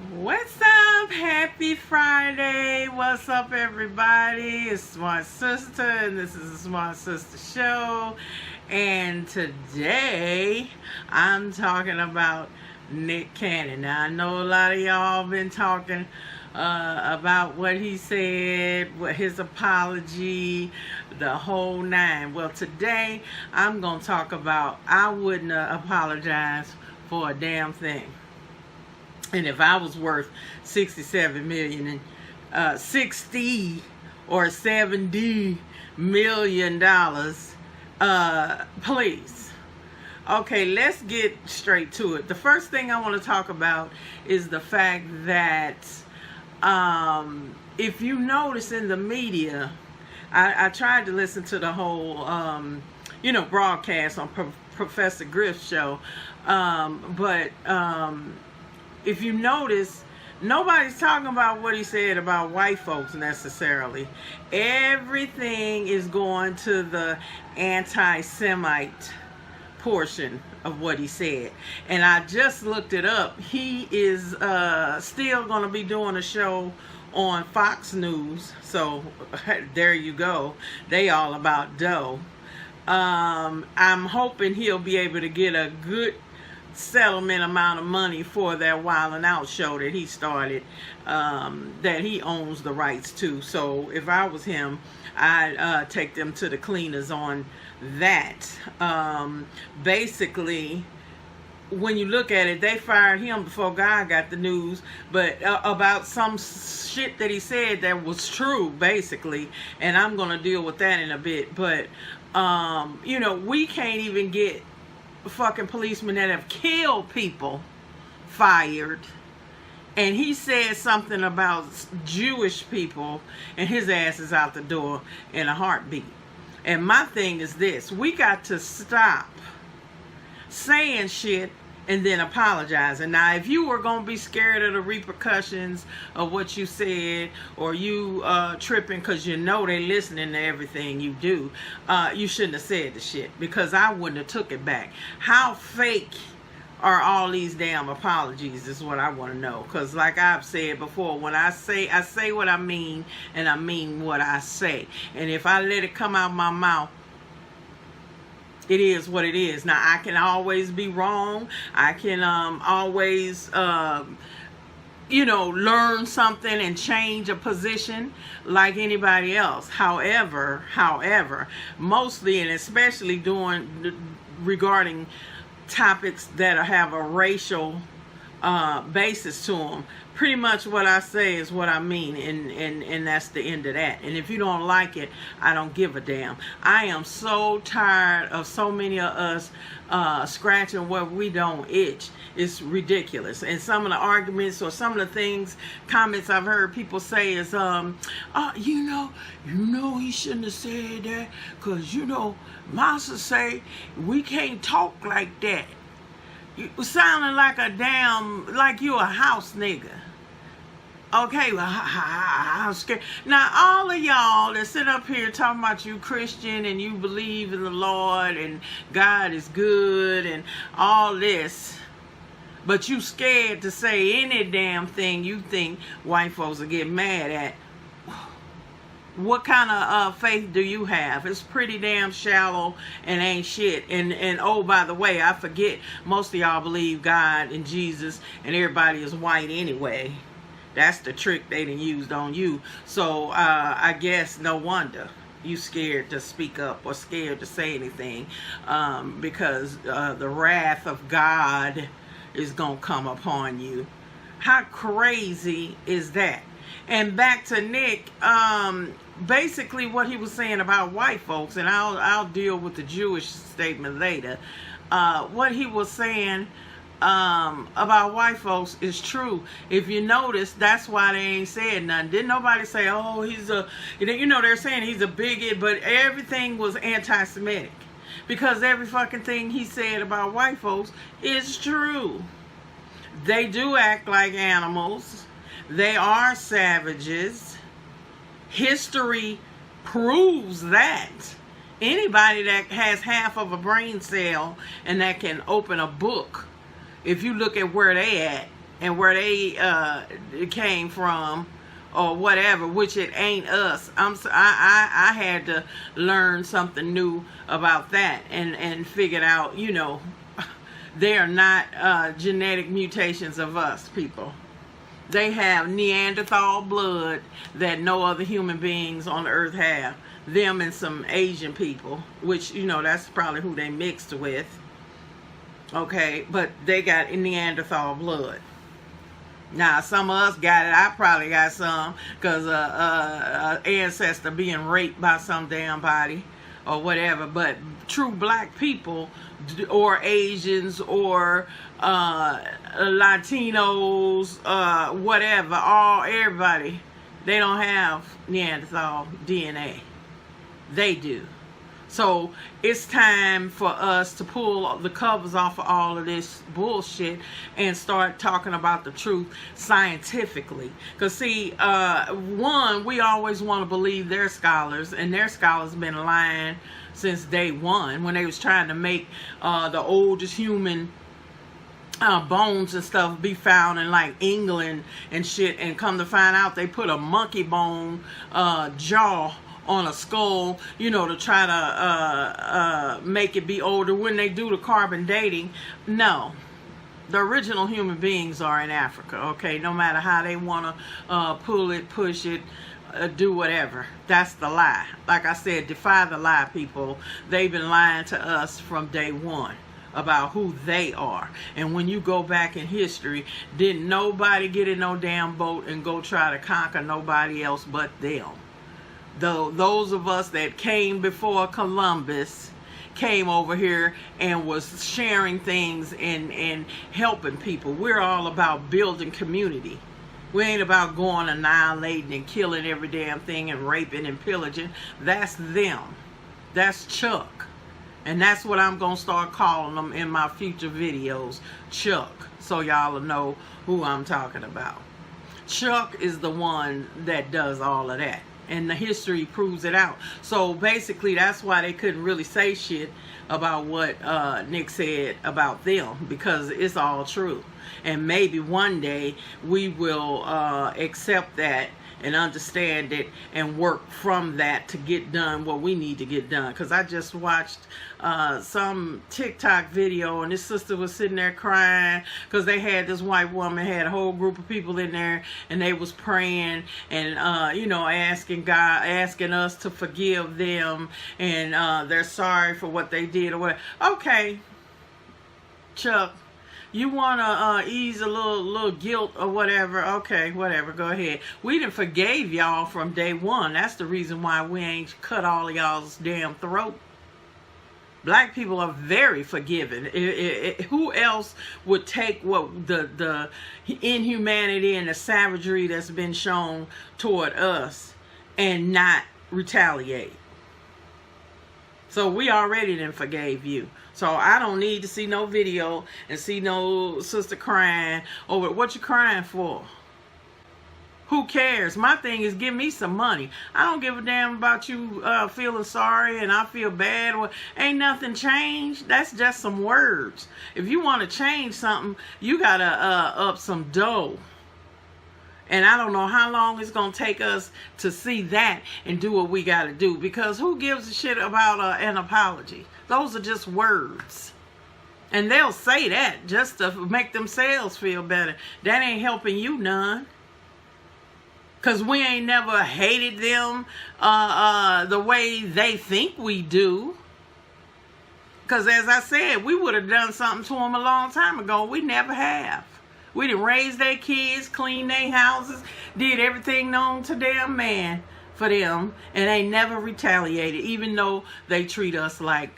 What's up? Happy Friday. What's up, everybody? It's Smartsistah, and this is the Smartsistah show. And today I'm talking about Nick Cannon. Now, I know a lot of y'all been talking about what he said, what his apology, the whole nine. Well, today I'm going to talk about I wouldn't apologize for a damn thing. And if I was worth 67 million and 60 or 70 million dollars, please. Okay, let's get straight to it. The first thing I want to talk about is the fact that if you notice in the media, I tried to listen to the whole broadcast on Professor Griff's show, but if you notice, nobody's talking about what he said about white folks necessarily. Everything is going to the anti-Semite portion of what he said. And I just looked it up. He is still going to be doing a show on Fox News. So there you go. They all about dough. I'm hoping he'll be able to get a good settlement amount of money for that Wild 'N Out show that he started, that he owns the rights to. So if I was him, I'd take them to the cleaners on that. Basically, when you look at it, they fired him before God got the news, but about some shit that he said that was true, basically, and I'm gonna deal with that in a bit. But we can't even get fucking policemen that have killed people fired, and he said something about Jewish people and his ass is out the door in a heartbeat. And my thing is this: we got to stop saying shit and then apologizing. Now, if you were going to be scared of the repercussions of what you said, or you tripping because you know they listening to everything you do, you shouldn't have said the shit, because I wouldn't have took it back. How fake are all these damn apologies is what I want to know. Because like I've said before, when I say what I mean, and I mean what I say. And if I let it come out my mouth, it is what it is. Now, I can always be wrong. I can always, learn something and change a position like anybody else. However, mostly and especially regarding topics that have a racial basis to them, pretty much what I say is what I mean, and that's the end of that. And if you don't like it, I don't give a damn. I am so tired of so many of us scratching where we don't itch. It's ridiculous. And some of the arguments or some of the comments I've heard people say is, he shouldn't have said that, because Massa say we can't talk like that. You sounding like you a house nigga. Okay, well, I'm scared. Now, all of y'all that sit up here talking about you Christian and you believe in the Lord and God is good and all this, but you scared to say any damn thing you think white folks will get mad at. What kind of faith do you have? It's pretty damn shallow and ain't shit. And oh, by the way, I forget, most of y'all believe God and Jesus and everybody is white anyway. That's the trick they done used on you. So I guess no wonder you scared to speak up or scared to say anything, because the wrath of God is gonna come upon you. How crazy is that? And back to Nick, basically what he was saying about white folks, and I'll deal with the Jewish statement later. What he was saying about white folks is true. If you notice, that's why they ain't said nothing. Didn't nobody say, oh, they're saying he's a bigot, but everything was anti-Semitic, because every fucking thing he said about white folks is true. They do act like animals. They are savages. History proves that. Anybody that has half of a brain cell and that can open a book, if you look at where they at, and where they came from, or whatever, which it ain't us. I had to learn something new about that, and figured out, you know, they are not genetic mutations of us people. They have Neanderthal blood that no other human beings on the earth have. Them and some Asian people, which, you know, that's probably who they mixed with. Okay, but they got Neanderthal blood. Now, some of us got it. I probably got some because ancestor being raped by some damn body or whatever. But true black people or Asians or Latinos, whatever, everybody, they don't have Neanderthal DNA. They do. So it's time for us to pull the covers off of all of this bullshit and start talking about the truth scientifically. Because see, one, we always want to believe their scholars, and their scholars been lying since day one when they was trying to make the oldest human bones and stuff be found in like England and shit, and come to find out they put a monkey bone jaw on a skull, you know, to try to make it be older. When they do the carbon dating, no, the original human beings are in Africa. Okay, no matter how they want to pull it, push it, do whatever. That's the lie. Like I said, defy the lie, people. They've been lying to us from day one about who they are. And when you go back in history, didn't nobody get in no damn boat and go try to conquer nobody else but them. Those of us that came before Columbus came over here and was sharing things and helping people. We're all about building community. We ain't about going annihilating and killing every damn thing and raping and pillaging. That's them. That's Chuck. And that's what I'm going to start calling them in my future videos. Chuck. So y'all will know who I'm talking about. Chuck is the one that does all of that. And the history proves it out. So basically, that's why they couldn't really say shit about what Nick said about them, because it's all true. And maybe one day we will accept that and understand it and work from that to get done what we need to get done. Because I just watched some TikTok video, and this sister was sitting there crying because they had this white woman, had a whole group of people in there, and they was praying and you know, asking God, asking us to forgive them, and they're sorry for what they did or what. Okay, Chuck, you want to ease a little guilt or whatever, okay, whatever, go ahead. We done forgave y'all from day one. That's the reason why we ain't cut all of y'all's damn throat. Black people are very forgiving. Who else would take what the inhumanity and the savagery that's been shown toward us and not retaliate? So we already done forgave you. So I don't need to see no video and see no sister crying over what you crying for. Who cares? My thing is, give me some money. I don't give a damn about you feeling sorry and I feel bad. Or ain't nothing changed. That's just some words. If you want to change something, you gotta up some dough. And I don't know how long it's going to take us to see that and do what we got to do. Because who gives a shit about an apology? Those are just words. And they'll say that just to make themselves feel better. That ain't helping you none. Because we ain't never hated them the way they think we do. Because as I said, we would have done something to them a long time ago. We never have. We done raised their kids, cleaned their houses, did everything known to damn man for them, and they never retaliated, even though they treat us like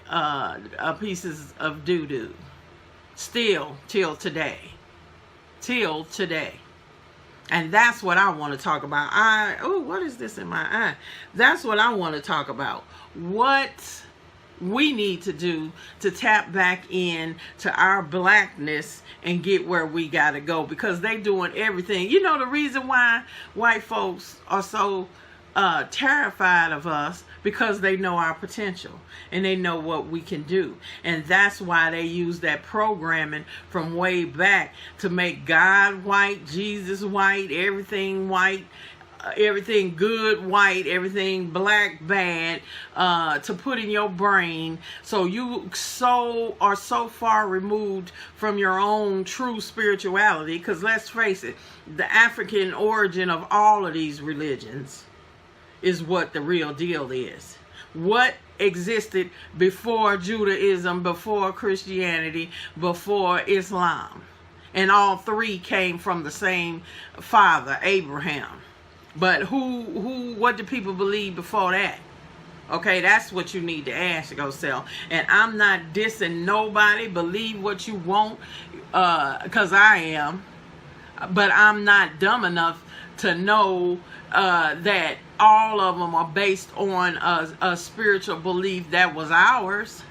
pieces of doo-doo. Still, till today. Till today. And that's what I want to talk about. Oh, what is this in my eye? That's what I want to talk about. What we need to do to tap back in to our blackness and get where we got to go, because they doing everything. You know the reason why white folks are so terrified of us because they know our potential and they know what we can do. And that's why they use that programming from way back to make God white, Jesus white, everything white, everything good white, everything black bad, to put in your brain, so you are so far removed from your own true spirituality. Because let's face it, the African origin of all of these religions is what the real deal is. What existed before Judaism, before Christianity, before Islam, and all three came from the same father, Abraham. But what do people believe before that? Okay, that's what you need to ask yourself. And I'm not dissing nobody. Believe what you want, because I am. But I'm not dumb enough to know that all of them are based on a spiritual belief that was ours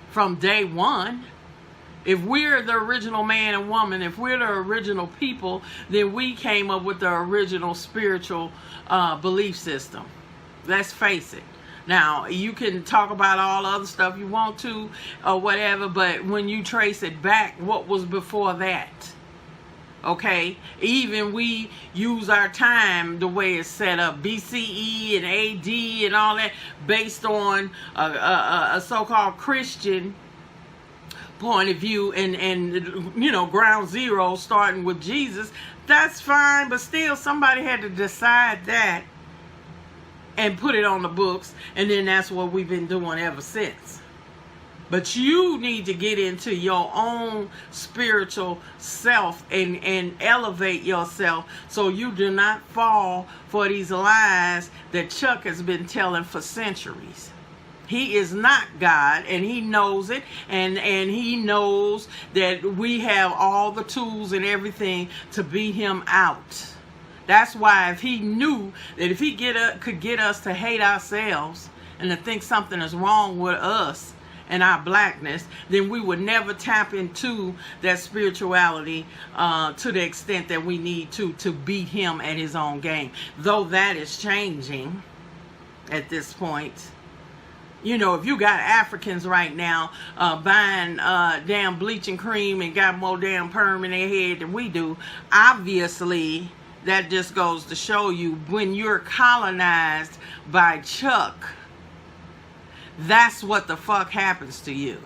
from day one. If we're the original man and woman, if we're the original people, then we came up with the original spiritual belief system. Let's face it. Now, you can talk about all other stuff you want to or whatever, but when you trace it back, what was before that? Okay, even we use our time the way it's set up, BCE and AD and all that, based on a so-called Christian point of view, and you know, ground zero starting with Jesus. That's fine, but still somebody had to decide that and put it on the books, and then that's what we've been doing ever since. But you need to get into your own spiritual self and elevate yourself so you do not fall for these lies that Chuck has been telling for centuries. He is not God, and he knows it, and he knows that we have all the tools and everything to beat him out. That's why if he knew that if he could get us to hate ourselves and to think something is wrong with us and our blackness, then we would never tap into that spirituality to the extent that we need to beat him at his own game. Though that is changing at this point. You know, if you got Africans right now buying damn bleaching cream and got more damn perm in their head than we do, obviously that just goes to show you, when you're colonized by Chuck, that's what the fuck happens to you.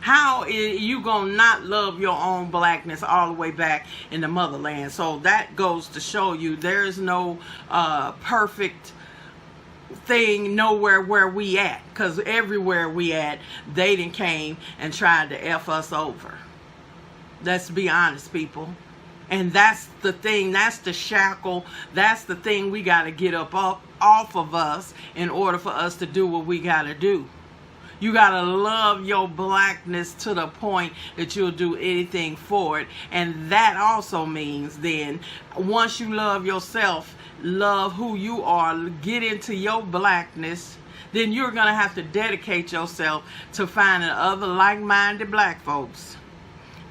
How is you gonna not love your own blackness all the way back in the motherland? So that goes to show you there's no perfect thing nowhere where we at, because everywhere we at, they done came and tried to F us over. Let's be honest, people. And that's the thing, that's the shackle, that's the thing we got to get up off of us in order for us to do what we got to do. You got to love your blackness to the point that you'll do anything for it. And that also means then, once you love yourself, love who you are, get into your blackness, then you're going to have to dedicate yourself to finding other like-minded black folks.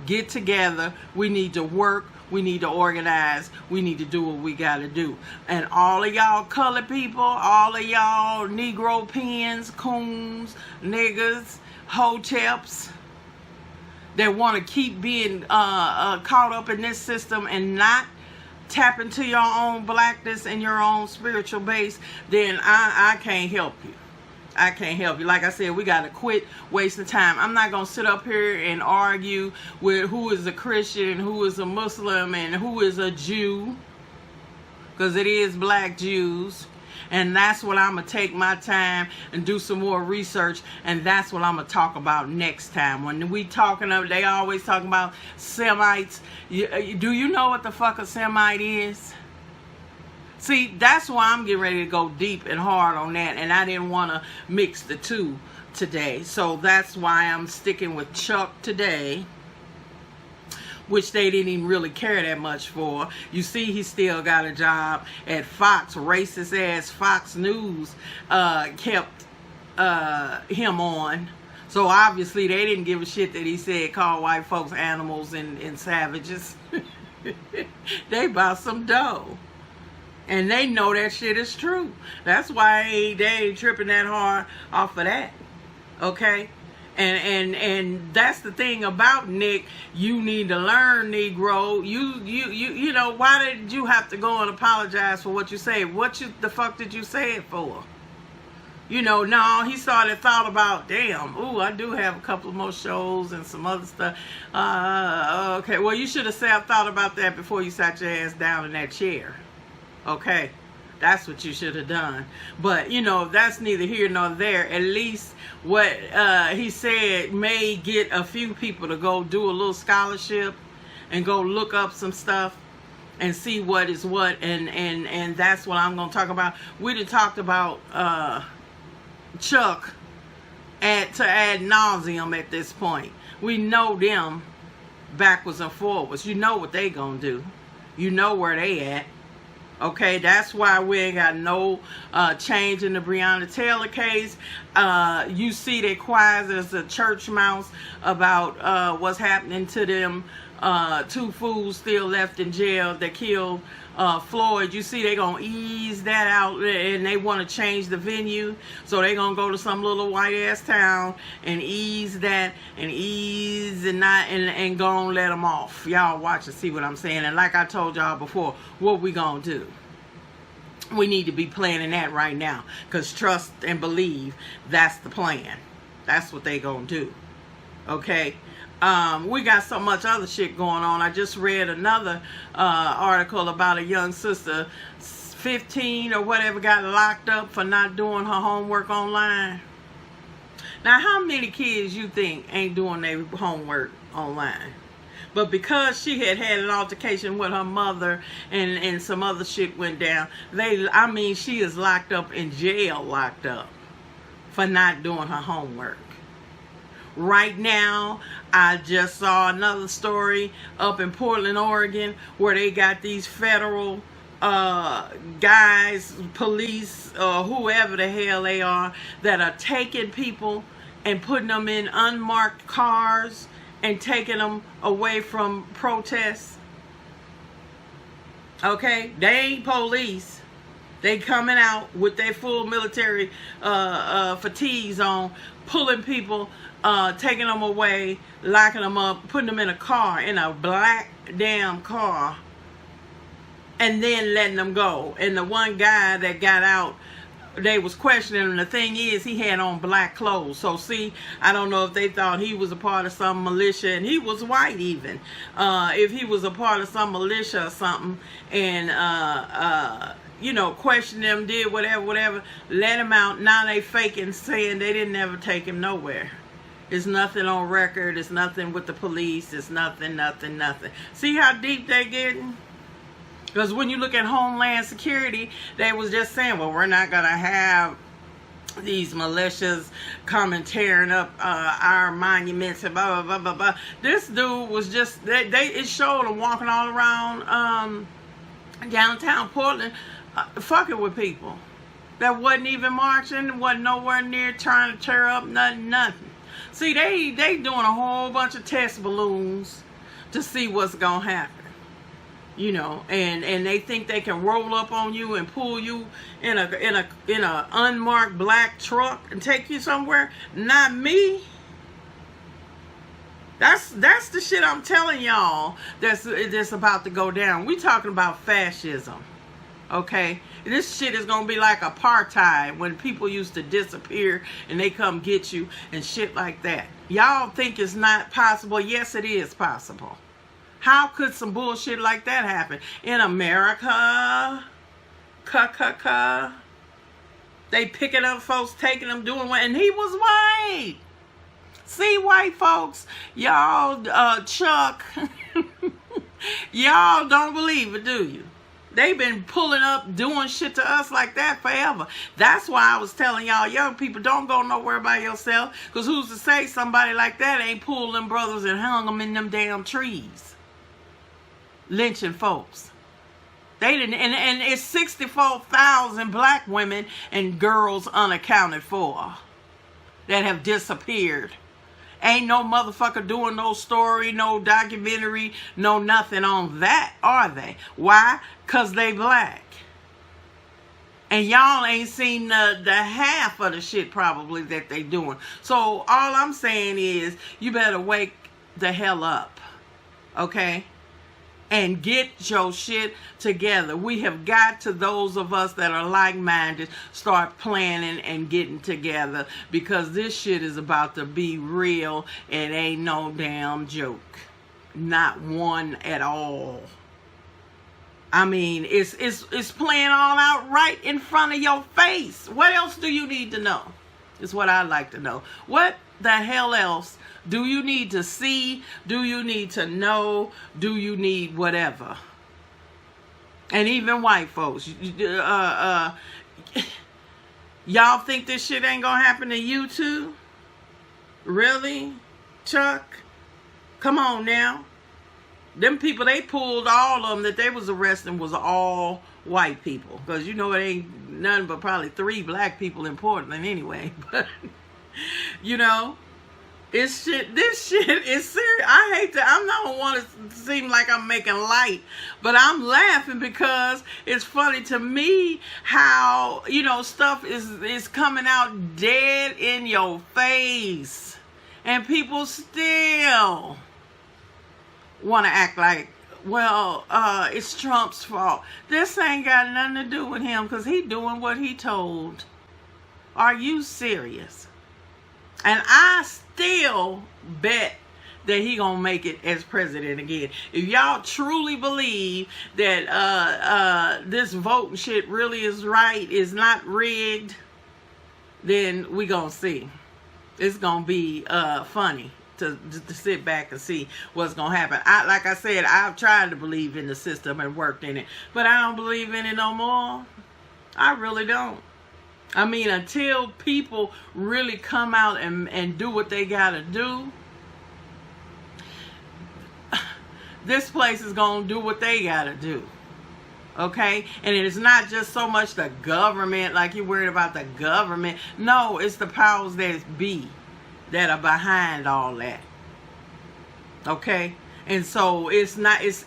Get together. We need to work. We need to organize. We need to do what we got to do. And all of y'all colored people, all of y'all Negro pins, coons, niggas, hoteps that want to keep being caught up in this system and not tap into your own blackness and your own spiritual base, then I can't help you. I can't help you. Like I said, we got to quit wasting time. I'm not going to sit up here and argue with who is a Christian, who is a Muslim, and who is a Jew, because it is black Jews. And that's what I'm going to take my time and do some more research. And that's what I'm going to talk about next time. When we talking of, they always talking about Semites. Do you know what the fuck a Semite is? See, that's why I'm getting ready to go deep and hard on that. And I didn't want to mix the two today. So that's why I'm sticking with Chuck today, which they didn't even really care that much for. You see, he still got a job at Fox. Racist ass Fox News kept him on. So obviously they didn't give a shit that he said call white folks animals and savages. They bought some dough. And they know that shit is true. That's why they ain't tripping that hard off of that. Okay? And that's the thing about Nick. You need to learn, Negro. You know, why did you have to go and apologize for what you said? The fuck did you say it for? You know, no, he thought about, damn, ooh, I do have a couple of more shows and some other stuff. Okay, well, you should have thought about that before you sat your ass down in that chair. Okay, that's what you should have done. But, you know, that's neither here nor there. At least what he said may get a few people to go do a little scholarship and go look up some stuff and see what is what. And that's what I'm going to talk about. We done talked about Chuck to ad nauseum at this point. We know them backwards and forwards. You know what they gonna do. You know where they at. Okay, that's why we ain't got no change in the Breonna Taylor case. You see they quiet as a church mouse about what's happening to them two fools still left in jail that killed Floyd. You see they gonna ease that out, and they want to change the venue, so they gonna go to some little white ass town and ease that and and gonna let them off. Y'all watch and see what I'm saying. And like I told y'all before, what we gonna do? We need to be planning that right now, because trust and believe, that's the plan. That's what they gonna do. Okay. We got so much other shit going on. I just read another article about a young sister, 15 or whatever, got locked up for not doing her homework online. Now, how many kids you think ain't doing their homework online? But because she had an altercation with her mother and some other shit went down, she is locked up in jail, locked up for not doing her homework. Right now, I just saw another story up in Portland, Oregon, where they got these federal guys, police, or whoever the hell they are, that are taking people and putting them in unmarked cars and taking them away from protests. Okay? They ain't police. They coming out with their full military fatigues on, pulling people, taking them away, locking them up, putting them in a car, in a black damn car, and then letting them go. And the one guy that got out, they was questioning him. The thing is, he had on black clothes. So see, I don't know if they thought he was a part of some militia, and he was white even. If he was a part of some militia or something, and you know, question them, did whatever, let him out. Now they faking, saying they didn't ever take him nowhere. There's nothing on record. There's nothing with the police. There's nothing. See how deep they getting? Because when you look at Homeland Security, they was just saying, well, we're not going to have these militias come and tearing up our monuments and blah, blah, blah, blah, blah. This dude was just, it showed him walking all around downtown Portland, fucking with people that wasn't even marching, wasn't nowhere near trying to tear up nothing. See, they doing a whole bunch of test balloons to see what's gonna happen. You know, and they think they can roll up on you and pull you in a unmarked black truck and take you somewhere. Not me. That's the shit I'm telling y'all that's about to go down. We talking about fascism. Okay? This shit is gonna be like apartheid, when people used to disappear and they come get you and shit like that. Y'all think it's not possible? Yes, it is possible. How could some bullshit like that happen? In America? They picking up folks, taking them, doing what? And he was white. See, white folks, y'all, Chuck, y'all don't believe it, do you? They've been pulling up, doing shit to us like that forever. That's why I was telling y'all, young people, don't go nowhere by yourself. Because who's to say somebody like that ain't pulled them brothers and hung them in them damn trees? Lynching folks. They didn't, and it's 64,000 black women and girls unaccounted for that have disappeared. Ain't no motherfucker doing no story, no documentary, no nothing on that, are they? Why? Because they black. And y'all ain't seen the half of the shit probably that they doing. So all I'm saying is you better wake the hell up, okay? And get your shit together. We have got to, those of us that are like-minded, start planning and getting together, because this shit is about to be real. It ain't no damn joke. Not one at all. I mean, it's playing all out right in front of your face. What else do you need to know? Is what I'd like to know. What the hell else do you need to see? Do you need to know? Do you need whatever? And even white folks, y'all think this shit ain't gonna happen to you too? Really, Chuck? Come on now. Them people, they pulled all of them that they was arresting was all white people. Because you know it ain't nothing but probably 3 black people in Portland anyway. But, you know, this shit is serious. I hate to, I'm not want to seem like I'm making light. But I'm laughing because it's funny to me how, you know, stuff is coming out dead in your face. And people still want to act like, well, it's Trump's fault. This ain't got nothing to do with him because he doing what he told. Are you serious? And I still bet that he gonna make it as president again. If y'all truly believe that this voting shit really is right, is not rigged, then we gonna see. It's gonna be funny to sit back and see what's gonna happen. Like I said, I've tried to believe in the system and worked in it, but I don't believe in it no more. I really don't. I mean, until people really come out and do what they gotta do, this place is gonna do what they gotta do. Okay? And it's not just so much the government, like you're worried about the government. No, it's the powers that be that are behind all that. Okay? And so it's not, if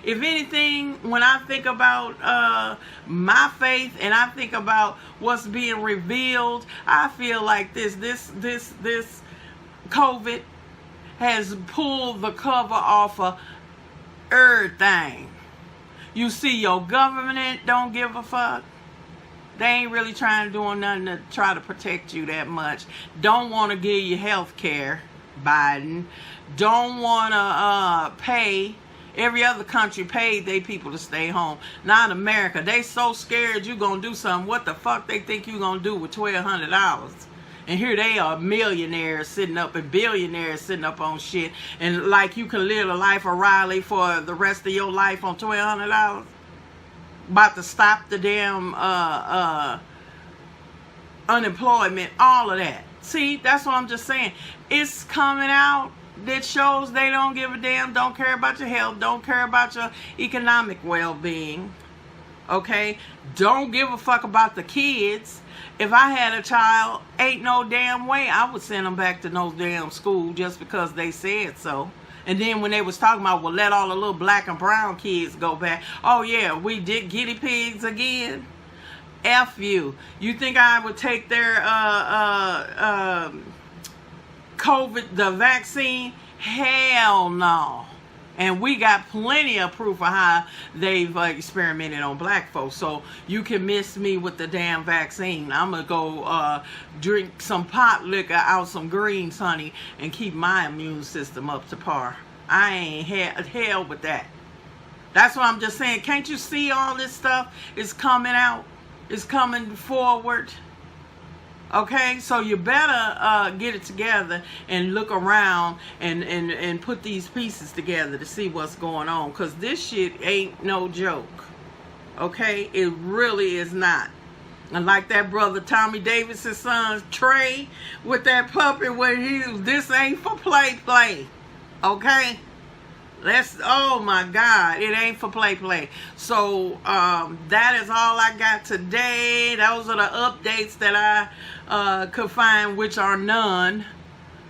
anything, when I think about my faith and I think about what's being revealed, I feel like this COVID has pulled the cover off of everything. You see, your government don't give a fuck. They ain't really trying to do nothing to try to protect you that much. Don't want to give you health care, Biden. Don't want to pay. Every other country paid they people to stay home. Not America. They so scared you going to do something. What the fuck they think you going to do with $1,200? And here they are, millionaires sitting up and billionaires sitting up on shit. And like you can live a life of Riley for the rest of your life on $1,200? About to stop the damn unemployment, all of that. See, that's what I'm just saying. It's coming out that shows they don't give a damn, don't care about your health, don't care about your economic well-being. Okay? Don't give a fuck about the kids. If I had a child, ain't no damn way I would send them back to no damn school just because they said so. And then when they was talking about, well, let all the little black and brown kids go back. Oh, yeah, we did guinea pigs again? F you. You think I would take their COVID, the vaccine? Hell no. And we got plenty of proof of how they've experimented on black folks. So you can miss me with the damn vaccine. I'm going to go drink some pot liquor out some greens, honey, and keep my immune system up to par. I ain't hell with that. That's what I'm just saying. Can't you see all this stuff is coming out? It's coming forward. Okay, so you better get it together and look around and put these pieces together to see what's going on. Because this shit ain't no joke. Okay, it really is not. And like that brother Tommy Davis's son Trey with that puppet where this ain't for play. Okay? Oh my God, it ain't for play. So that is all I got today. Those are the updates that I could find, which are none.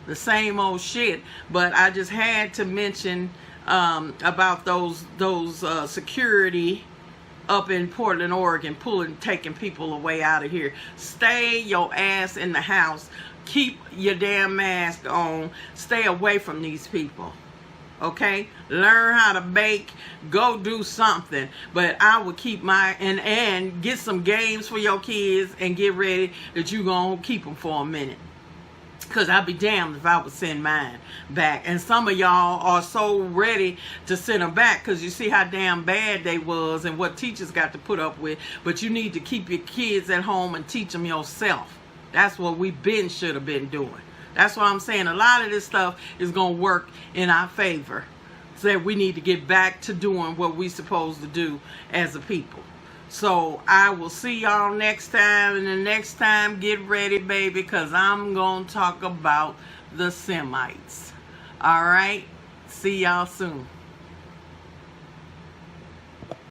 The same old shit. But I just had to mention about those security up in Portland, Oregon, taking people away out of here. Stay your ass in the house. Keep your damn mask on. Stay away from these people. Okay? Learn how to bake. Go do something. But I would keep my, and get some games for your kids and get ready that you gonna keep them for a minute. Because I'd be damned if I would send mine back. And some of y'all are so ready to send them back because you see how damn bad they was and what teachers got to put up with. But you need to keep your kids at home and teach them yourself. That's what we should have been doing. That's what I'm saying. A lot of this stuff is going to work in our favor. So we need to get back to doing what we supposed to do as a people. So I will see y'all next time. And the next time, get ready, baby, because I'm going to talk about the Semites. All right? See y'all soon.